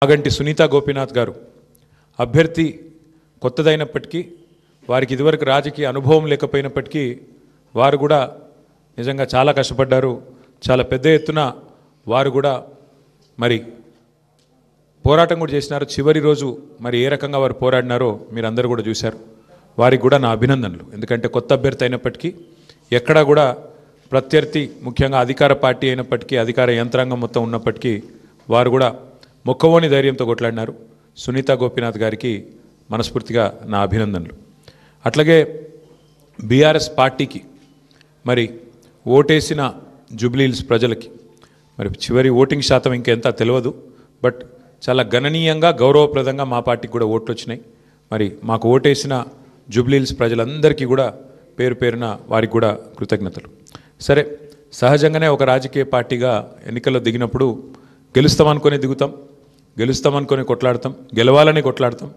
ఆగంటి సునీతా గోపీనాథ్ గారు అభ్యర్థి కొత్తదైనప్పటికీ వారికి ఇదివరకు రాజకీయ అనుభవం లేకపోయినప్పటికీ వారు కూడా నిజంగా చాలా కష్టపడ్డారు. చాలా పెద్ద ఎత్తున వారు కూడా మరి పోరాటం కూడా చేసినారు. చివరి రోజు మరి ఏ రకంగా వారు పోరాడినారో మీరందరూ కూడా చూశారు. వారికి కూడా నా అభినందనలు. ఎందుకంటే కొత్త అభ్యర్థి అయినప్పటికీ ఎక్కడా కూడా ప్రత్యర్థి ముఖ్యంగా అధికార పార్టీ అయినప్పటికీ అధికార యంత్రాంగం మొత్తం ఉన్నప్పటికీ వారు కూడా మొక్కవోని ధైర్యంతో కొట్లాడినారు. సునీతా గోపీనాథ్ గారికి మనస్ఫూర్తిగా నా అభినందనలు. అట్లాగే బీఆర్ఎస్ పార్టీకి మరి ఓటేసిన జూబ్లీహిల్స్ ప్రజలకి మరి చివరి ఓటింగ్ శాతం ఇంకెంత తెలియదు, బట్ చాలా గణనీయంగా గౌరవప్రదంగా మా పార్టీకి కూడా ఓట్లు వచ్చినాయి. మరి మాకు ఓటేసిన జూబ్లీహిల్స్ ప్రజలందరికీ కూడా పేరు పేరున వారికి కూడా కృతజ్ఞతలు. సరే, సహజంగానే ఒక రాజకీయ పార్టీగా ఎన్నికల్లో దిగినప్పుడు గెలుస్తామనుకొని దిగుతాం, గెలుస్తామనుకొని కొట్లాడతాం, గెలవాలని కొట్లాడతాం.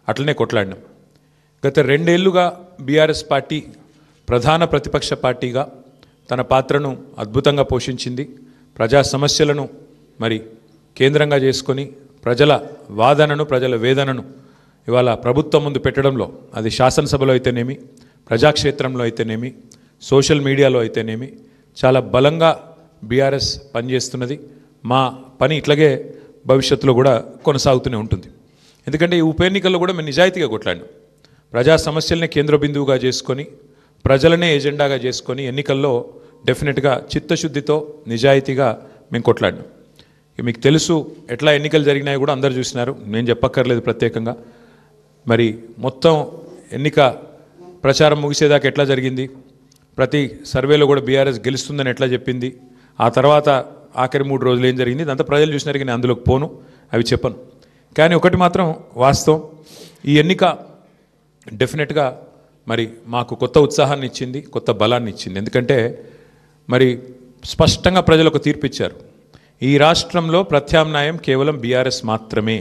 అట్లనే కొట్లాడినాం. గత 2 ఏళ్లుగా బీఆర్ఎస్ పార్టీ ప్రధాన ప్రతిపక్ష పార్టీగా తన పాత్రను అద్భుతంగా పోషించింది. ప్రజా సమస్యలను మరి కేంద్రంగా చేసుకొని ప్రజల వాదనను ప్రజల వేదనను ఇవాళ ప్రభుత్వం ముందు పెట్టడంలో, అది శాసనసభలో అయితేనేమి, ప్రజాక్షేత్రంలో అయితేనేమి, సోషల్ మీడియాలో అయితేనేమి చాలా బలంగా బీఆర్ఎస్ పనిచేస్తున్నది. మా పని ఇట్లాగే భవిష్యత్తులో కూడా కొనసాగుతూనే ఉంటుంది. ఎందుకంటే ఈ ఉప ఎన్నికల్లో కూడా మేము నిజాయితీగా కొట్లాడినాం. ప్రజా సమస్యలనే కేంద్ర బిందువుగా చేసుకొని ప్రజలనే ఎజెండాగా చేసుకొని ఎన్నికల్లో డెఫినెట్గా చిత్తశుద్ధితో నిజాయితీగా మేము కొట్లాడినాం. మీకు తెలుసు ఎట్లా ఎన్నికలు జరిగినాయి కూడా అందరూ చూసినారు, నేను చెప్పక్కర్లేదు ప్రత్యేకంగా. మరి మొత్తం ఎన్నిక ప్రచారం ముగిసేదాకా ఎట్లా జరిగింది, ప్రతి సర్వేలో కూడా బీఆర్ఎస్ గెలుస్తుందని ఎట్లా చెప్పింది, ఆ తర్వాత ఆఖరి 3 రోజులు ఏం జరిగింది, ఇదంతా ప్రజలు చూసినారు. నేను అందులోకి పోను, అవి చెప్పను. కానీ ఒకటి మాత్రం వాస్తవం, ఈ ఎన్నిక డెఫినెట్గా మరి మాకు కొత్త ఉత్సాహాన్ని ఇచ్చింది, కొత్త బలాన్ని ఇచ్చింది. ఎందుకంటే మరి స్పష్టంగా ప్రజలు ఒక తీర్పు ఇచ్చారు. ఈ రాష్ట్రంలో ప్రత్యామ్నాయం కేవలం బీఆర్ఎస్ మాత్రమే.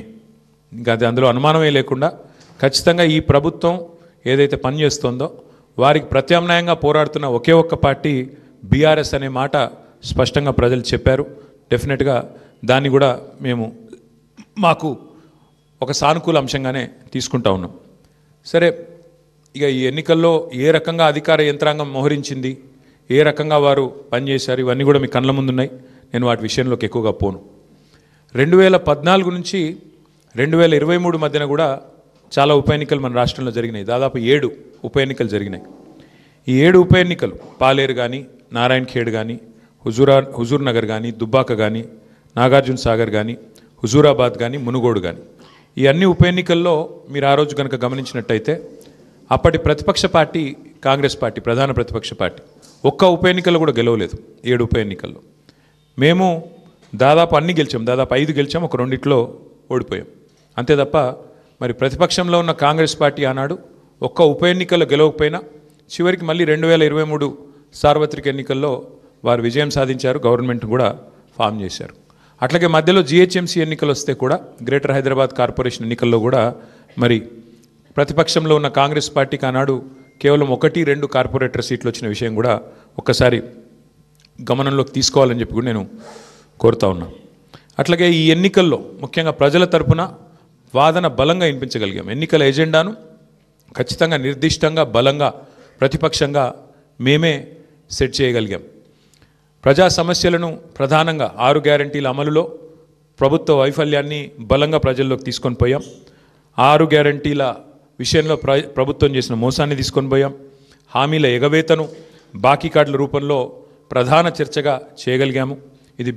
ఇంకా అది అందులో అనుమానమే లేకుండా ఖచ్చితంగా ఈ ప్రభుత్వం ఏదైతే పనిచేస్తుందో వారికి ప్రత్యామ్నాయంగా పోరాడుతున్న ఒకే ఒక్క పార్టీ బీఆర్ఎస్ అనే మాట స్పష్టంగా ప్రజలు చెప్పారు. డెఫినెట్గా దాన్ని కూడా మేము మాకు ఒక సానుకూల అంశంగానే తీసుకుంటా ఉన్నాం. సరే, ఇక ఈ ఎన్నికల్లో ఏ రకంగా అధికార యంత్రాంగం మోహరించింది, ఏ రకంగా వారు పనిచేశారు, ఇవన్నీ కూడా మీ కళ్ళ ముందున్నాయి. నేను వాటి విషయంలోకి ఎక్కువగా పోను. 2014 నుంచి 2023 మధ్యన కూడా చాలా ఉప ఎన్నికలు మన రాష్ట్రంలో జరిగినాయి. దాదాపు 7 ఉప ఎన్నికలు జరిగినాయి. ఈ 7 ఉప ఎన్నికలు పాలేరు కానీ, నారాయణ ఖేడ్ కానీ, హుజూర్ నగర్ కానీ, దుబ్బాక కానీ, నాగార్జున సాగర్ కానీ, హుజూరాబాద్ కానీ, మునుగోడు కానీ, ఈ అన్ని ఉప ఎన్నికల్లో మీరు ఆ రోజు కనుక గమనించినట్టయితే అప్పటి ప్రతిపక్ష పార్టీ కాంగ్రెస్ పార్టీ, ప్రధాన ప్రతిపక్ష పార్టీ, ఒక్క ఉప ఎన్నికల్లో కూడా గెలవలేదు. 7 ఉప ఎన్నికల్లో మేము దాదాపు అన్ని గెలిచాం, దాదాపు 5 గెలిచాం, ఒక 2 ఓడిపోయాం అంతే తప్ప మరి ప్రతిపక్షంలో ఉన్న కాంగ్రెస్ పార్టీ ఆనాడు ఒక్క ఉప ఎన్నికల్లో గెలవకపోయినా చివరికి మళ్ళీ 2023 సార్వత్రిక ఎన్నికల్లో వారు విజయం సాధించారు, గవర్నమెంట్ కూడా ఫామ్ చేశారు. అట్లాగే మధ్యలో జిహెచ్ఎంసీ ఎన్నికలు వస్తే కూడా, గ్రేటర్ హైదరాబాద్ కార్పొరేషన్ ఎన్నికల్లో కూడా మరి ప్రతిపక్షంలో ఉన్న కాంగ్రెస్ పార్టీకి ఆనాడు కేవలం 1-2 కార్పొరేటర్ సీట్లు వచ్చిన విషయం కూడా ఒక్కసారి గమనంలోకి తీసుకోవాలని చెప్పి కూడా నేను కోరుతా ఉన్నాను. అట్లాగే ఈ ఎన్నికల్లో ముఖ్యంగా ప్రజల తరపున వాదన బలంగా వినిపించగలిగాం. ఎన్నికల ఎజెండాను ఖచ్చితంగా నిర్దిష్టంగా బలంగా ప్రతిపక్షంగా మేమే సెట్ చేయగలిగాం. ప్రజా సమస్యలను ప్రధానంగా 6 గ్యారంటీల అమలులో ప్రభుత్వ వైఫల్యాన్ని బలంగా ప్రజల్లోకి తీసుకొని పోయాం. 6 గ్యారంటీల విషయంలో ప్రభుత్వం చేసిన మోసాన్ని తీసుకొని పోయాం. హామీల ఎగవేతను బాకీ కార్డుల రూపంలో ప్రధాన చర్చగా చేయగలిగాము. ఇది